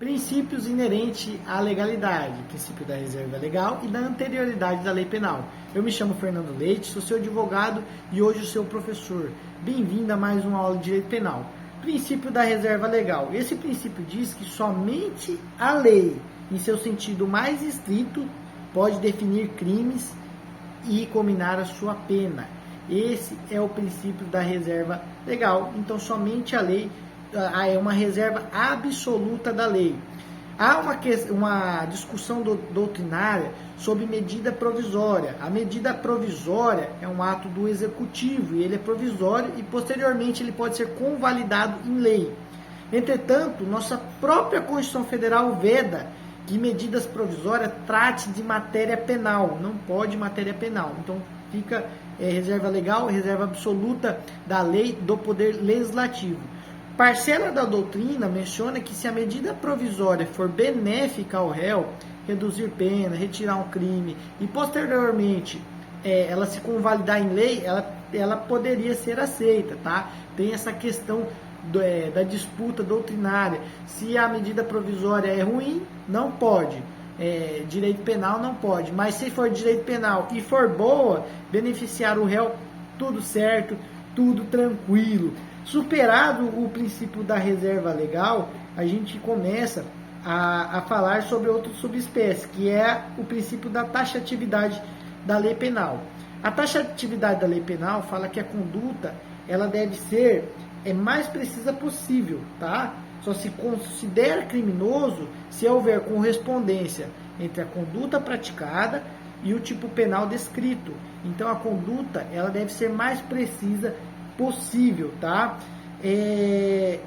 Princípios inerentes à legalidade, princípio da reserva legal e da anterioridade da lei penal. Eu me chamo Fernando Leite, sou seu advogado e hoje o seu professor. Bem-vindo a mais uma aula de direito penal. Princípio da reserva legal. Esse princípio diz que somente a lei, em seu sentido mais estrito, pode definir crimes e combinar a sua pena. Esse é o princípio da reserva legal. Então, somente a lei é uma reserva absoluta da lei. Há uma discussão doutrinária sobre medida provisória. A medida provisória é um ato do executivo e ele é provisório e posteriormente ele pode ser convalidado em lei. Entretanto, nossa própria Constituição Federal veda que medidas provisórias trate de matéria penal, não pode matéria penal. Então fica reserva legal, reserva absoluta da lei do poder legislativo. Parcela da doutrina menciona que se a medida provisória for benéfica ao réu, reduzir pena, retirar um crime e posteriormente ela se convalidar em lei, ela poderia ser aceita, tá? Tem essa questão da disputa doutrinária. Se a medida provisória é ruim, não pode. Direito penal não pode. Mas se for direito penal e for boa, beneficiar o réu, tudo certo, tudo tranquilo. Superado o princípio da reserva legal, a gente começa a falar sobre outra subespécie, que é o princípio da taxatividade da lei penal. A taxatividade da lei penal fala que a conduta ela deve ser mais precisa possível, tá? Só se considera criminoso se houver correspondência entre a conduta praticada e o tipo penal descrito. Então a conduta ela deve ser mais precisa possível, tá?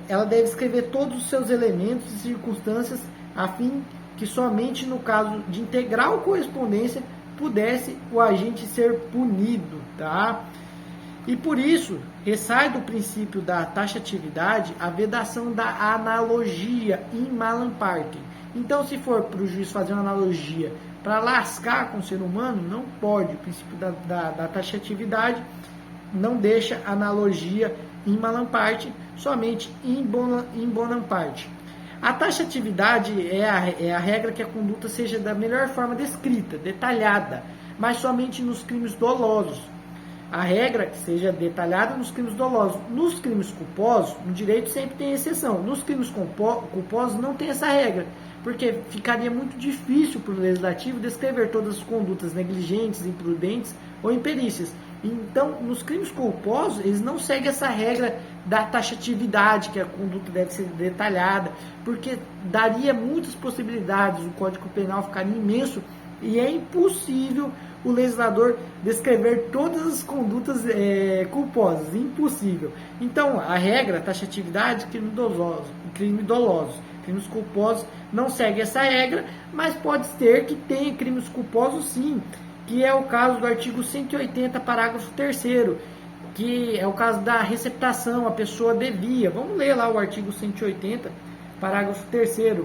Ela deve escrever todos os seus elementos e circunstâncias a fim que somente no caso de integral correspondência pudesse o agente ser punido, tá? E por isso, ressai do princípio da taxatividade a vedação da analogia in malam partem. Então, se for para o juiz fazer uma analogia para lascar com o ser humano, não pode. O princípio da taxatividade não deixa analogia in malam partem, somente in bonam partem. A taxatividade é a regra que a conduta seja da melhor forma descrita, detalhada, mas somente nos crimes dolosos. A regra que seja detalhada nos crimes dolosos. Nos crimes culposos, no direito sempre tem exceção. Nos crimes culposos não tem essa regra, porque ficaria muito difícil para o legislativo descrever todas as condutas negligentes, imprudentes ou imperícias. Então, nos crimes culposos, eles não seguem essa regra da taxatividade, que a conduta deve ser detalhada, porque daria muitas possibilidades, o Código Penal ficaria imenso e é impossível o legislador descrever todas as condutas culposas, impossível. Então, a regra, taxatividade, crime doloso. Crimes culposos não segue essa regra, mas pode ser que tenha crimes culposos sim, que é o caso do artigo 180, parágrafo 3º, que é o caso da receptação, a pessoa devia. Vamos ler lá o artigo 180, parágrafo 3º.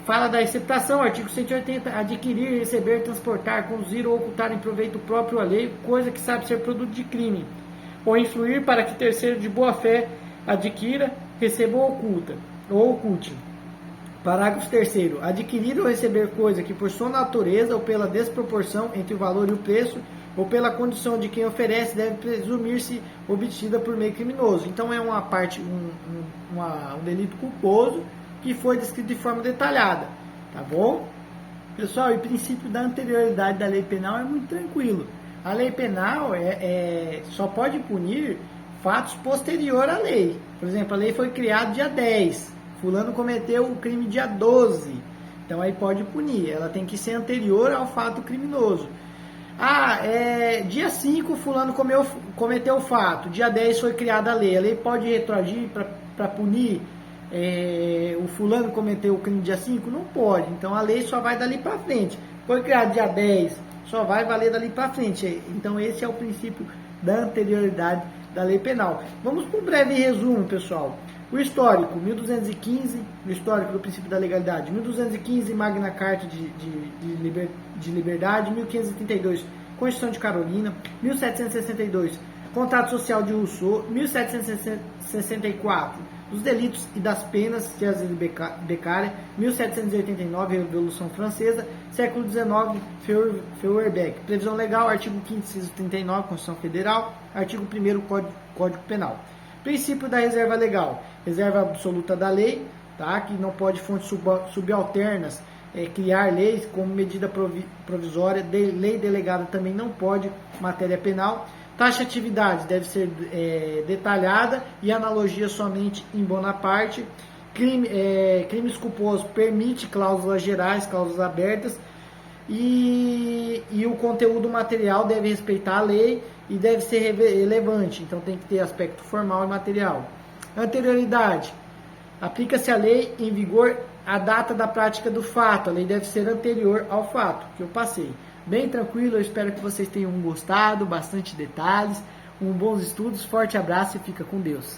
Fala da receptação, artigo 180, adquirir, receber, transportar, conduzir ou ocultar em proveito próprio alheio, coisa que sabe ser produto de crime, ou influir para que terceiro de boa fé adquira, receba ou oculte. Parágrafo 3º, adquirir ou receber coisa que por sua natureza ou pela desproporção entre o valor e o preço, ou pela condição de quem oferece, deve presumir-se obtida por meio criminoso. Então é uma parte, um delito culposo, que foi descrito de forma detalhada, tá bom? Pessoal, e o princípio da anterioridade da lei penal é muito tranquilo. A lei penal só pode punir fatos posteriores à lei. Por exemplo, a lei foi criada dia 10, fulano cometeu o crime dia 12, então aí pode punir, ela tem que ser anterior ao fato criminoso. Dia 5 fulano cometeu o fato, dia 10 foi criada a lei pode retroagir para punir o fulano cometeu o crime dia 5? Não pode. Então a lei só vai dali para frente. Foi criado dia 10, só vai valer dali para frente. Então esse é o princípio da anterioridade da lei penal. Vamos para um breve resumo, pessoal. O histórico, 1215, o histórico do princípio da legalidade, 1215, Magna Carta de Liberdade, 1532, Constituição de Carolina, 1762, Contrato Social de Rousseau, 1764, dos Delitos e das Penas, César Beccaria, 1789, Revolução Francesa, século XIX, Feuerbach. Previsão legal, artigo 5º, inciso 39, Constituição Federal, artigo 1º, Código Penal. Princípio da reserva legal, reserva absoluta da lei, tá? Que não pode fontes subalternas criar leis como medida provisória, lei delegada também não pode, matéria penal. Taxatividade deve ser detalhada e analogia somente em Bonaparte. Crimes culposos permite cláusulas gerais, cláusulas abertas, e o conteúdo material deve respeitar a lei e deve ser relevante, então tem que ter aspecto formal e material. Anterioridade, aplica-se a lei em vigor a data da prática do fato, a lei deve ser anterior ao fato que eu passei. Bem tranquilo, eu espero que vocês tenham gostado, bastante detalhes, bons estudos, forte abraço e fica com Deus.